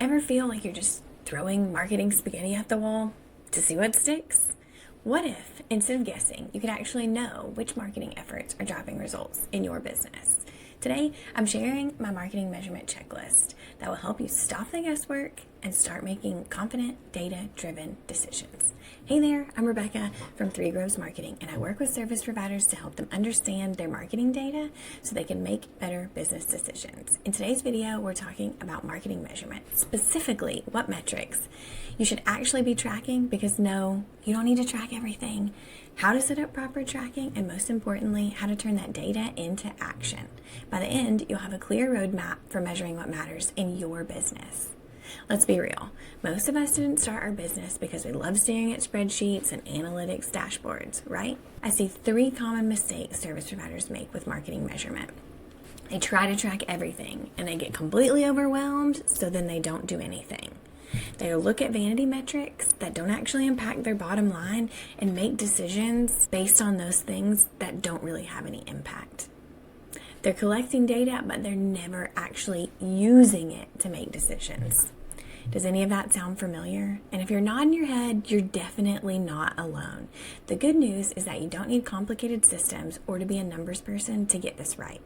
Ever feel like you're just throwing marketing spaghetti at the wall to see what sticks? What if, instead of guessing, you could actually know which marketing efforts are driving results in your business? Today, I'm sharing my marketing measurement checklist that will help you stop the guesswork and start making confident, data-driven decisions. Hey there, I'm Rebecca from Three Groves Marketing, and I work with service providers to help them understand their marketing data so they can make better business decisions. In today's video, we're talking about marketing measurement, specifically what metrics you should actually be tracking, because no, you don't need to track everything, how to set up proper tracking, and most importantly, how to turn that data into action. By the end, you'll have a clear roadmap for measuring what matters in your business. Let's be real. Most of us didn't start our business because we love staring at spreadsheets and analytics dashboards, right? I see 3 common mistakes service providers make with marketing measurement. They try to track everything and they get completely overwhelmed, so then they don't do anything. They look at vanity metrics that don't actually impact their bottom line and make decisions based on those things that don't really have any impact. They're collecting data, but they're never actually using it to make decisions. Does any of that sound familiar? And if you're nodding your head, you're definitely not alone. The good news is that you don't need complicated systems or to be a numbers person to get this right.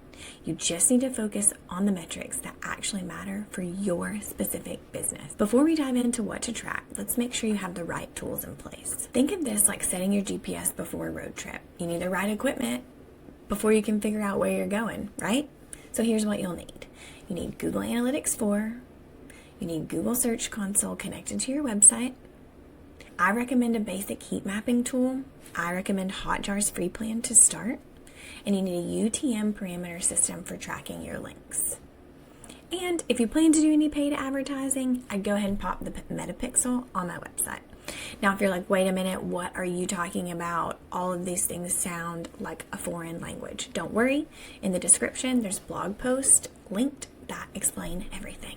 You just need to focus on the metrics that actually matter for your specific business. Before we dive into what to track, let's make sure you have the right tools in place. Think of this like setting your GPS before a road trip. You need the right equipment before you can figure out where you're going, right? So here's what you'll need. You need Google Analytics 4. You need Google Search Console connected to your website. I recommend a basic heat mapping tool. I recommend Hotjar's free plan to start. And you need a UTM parameter system for tracking your links. And if you plan to do any paid advertising, I'd go ahead and pop the Metapixel on my website. Now, if you're like, wait a minute, what are you talking about? All of these things sound like a foreign language. Don't worry. In the description, there's blog posts linked that explain everything.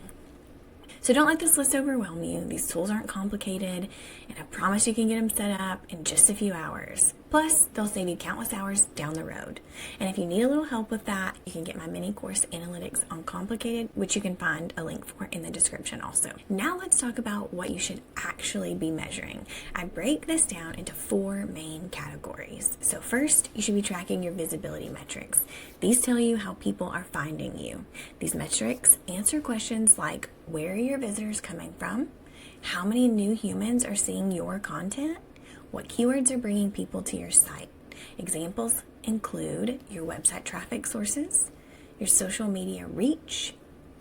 So don't let this list overwhelm you. These tools aren't complicated, and I promise you can get them set up in just a few hours. Plus, they'll save you countless hours down the road. And if you need a little help with that, you can get my mini course, Analytics Uncomplicated, which you can find a link for in the description also. Now let's talk about what you should actually be measuring. I break this down into 4 main categories. So first, you should be tracking your visibility metrics. These tell you how people are finding you. These metrics answer questions like, where are your visitors coming from? How many new humans are seeing your content? What keywords are bringing people to your site? Examples include your website traffic sources, your social media reach,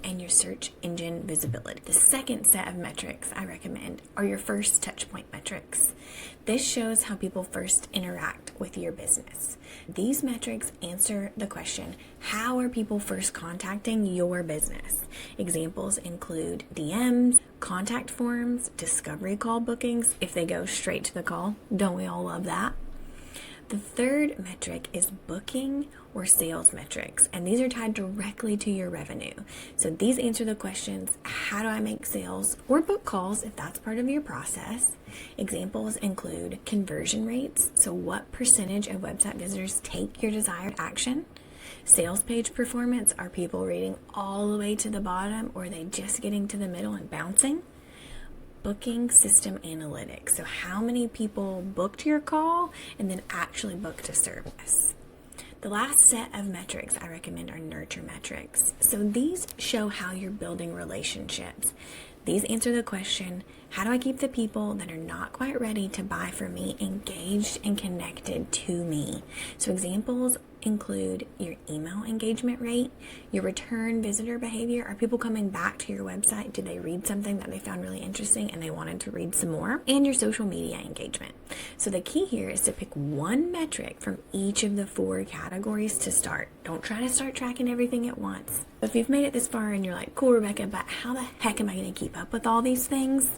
and your search engine visibility. The second set of metrics I recommend are your first touchpoint metrics. This shows how people first interact with your business. These metrics answer the question, how are people first contacting your business? Examples include DMs, contact forms, discovery call bookings, if they go straight to the call. Don't we all love that? The third metric is booking or sales metrics, and these are tied directly to your revenue. So these answer the questions, how do I make sales or book calls if that's part of your process? Examples include conversion rates, so what percentage of website visitors take your desired action? Sales page performance, are people reading all the way to the bottom, or are they just getting to the middle and bouncing? Booking system analytics, so how many people booked your call and then actually booked a service. The last set of metrics I recommend are nurture metrics. So these show how you're building relationships. These answer the question, how do I keep the people that are not quite ready to buy from me engaged and connected to me? So examples include your email engagement rate, your return visitor behavior. Are people coming back to your website? Did they read something that they found really interesting and they wanted to read some more? And your social media engagement. So the key here is to pick one metric from each of the 4 categories to start. Don't try to start tracking everything at once. If you've made it this far and you're like, cool, Rebecca, but how the heck am I going to keep up with all these things?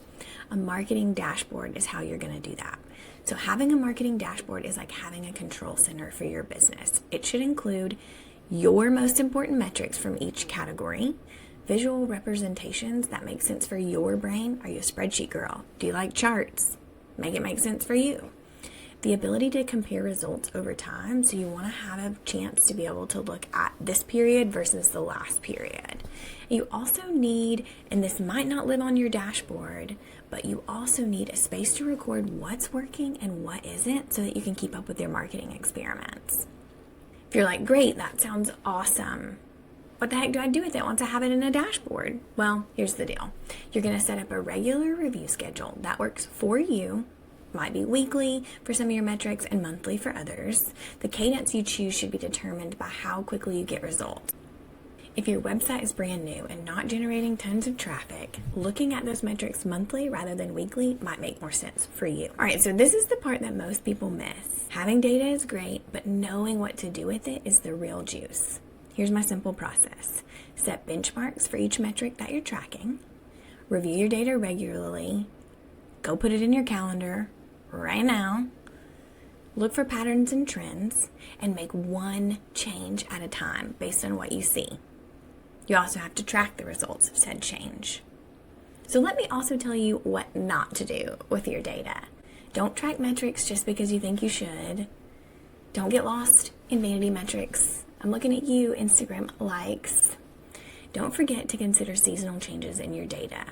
A marketing dashboard is how you're going to do that. So having a marketing dashboard is like having a control center for your business. It should include your most important metrics from each category, visual representations that make sense for your brain. Are you a spreadsheet girl? Do you like charts? Make it make sense for you. the ability to compare results over time. So you want to have a chance to be able to look at this period versus the last period. You also need, and this might not live on your dashboard, but you also need a space to record what's working and what isn't so that you can keep up with your marketing experiments. If you're like, great, that sounds awesome, what the heck do I do with it once I have it in a dashboard? Well, here's the deal. You're going to set up a regular review schedule that works for you. Might be weekly for some of your metrics and monthly for others. The cadence you choose should be determined by how quickly you get results. If your website is brand new and not generating tons of traffic, looking at those metrics monthly rather than weekly might make more sense for you. All right, so this is the part that most people miss. Having data is great, but knowing what to do with it is the real juice. Here's my simple process. Set benchmarks for each metric that you're tracking. Review your data regularly. Go put it in your calendar right now. Look for patterns and trends and make one change at a time based on what you see. You also have to track the results of said change. So let me also tell you what not to do with your data. Don't track metrics just because you think you should. Don't get lost in vanity metrics. I'm looking at you, Instagram likes. Don't forget to consider seasonal changes in your data.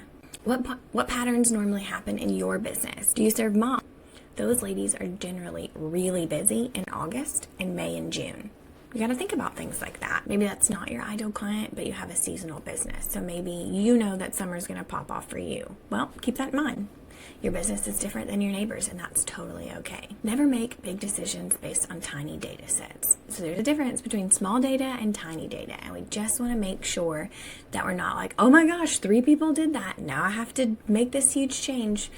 What patterns normally happen in your business? Do you serve moms? Those ladies are generally really busy in August and May and June. You got to think about things like that. Maybe that's not your ideal client, but you have a seasonal business. So maybe you know that summer's going to pop off for you. Well, keep that in mind. Your business is different than your neighbors, and that's totally okay. Never make big decisions based on tiny data sets. So there's a difference between small data and tiny data, and we just want to make sure that we're not like, oh my gosh, 3 people did that. Now I have to make this huge change.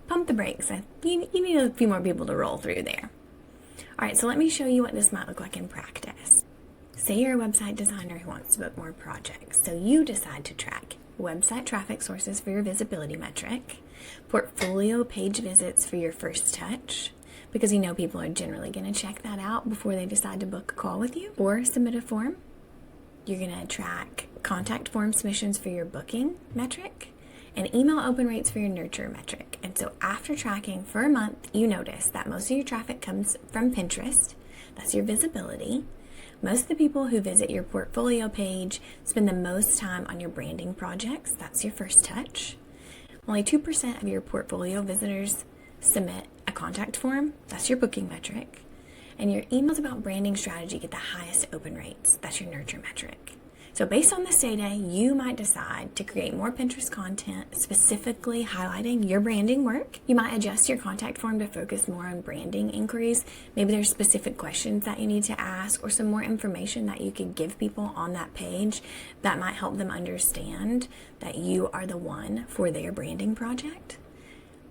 Pump the brakes. You need a few more people to roll through there. All right, so let me show you what this might look like in practice. Say you're a website designer who wants to book more projects. So you decide to track website traffic sources for your visibility metric, portfolio page visits for your first touch, because you know people are generally going to check that out before they decide to book a call with you or submit a form. You're going to track contact form submissions for your booking metric and email open rates for your nurture metric. And so after tracking for a month, you notice that most of your traffic comes from Pinterest. That's your visibility. Most of the people who visit your portfolio page spend the most time on your branding projects. That's your first touch. Only 2% of your portfolio visitors submit a contact form. That's your booking metric. And your emails about branding strategy get the highest open rates. That's your nurture metric. So based on this data, you might decide to create more Pinterest content specifically highlighting your branding work. You might adjust your contact form to focus more on branding inquiries. Maybe there's specific questions that you need to ask or some more information that you could give people on that page that might help them understand that you are the one for their branding project.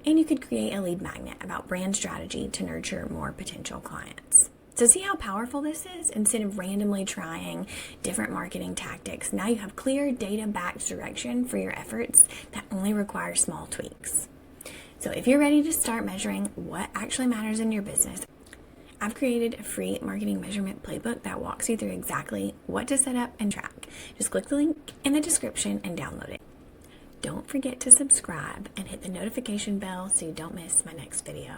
And you could create a lead magnet about brand strategy to nurture more potential clients. So see how powerful this is? Instead of randomly trying different marketing tactics, now you have clear data-backed direction for your efforts that only require small tweaks. So if you're ready to start measuring what actually matters in your business, I've created a free marketing measurement playbook that walks you through exactly what to set up and track. Just click the link in the description and download it. Don't forget to subscribe and hit the notification bell so you don't miss my next video.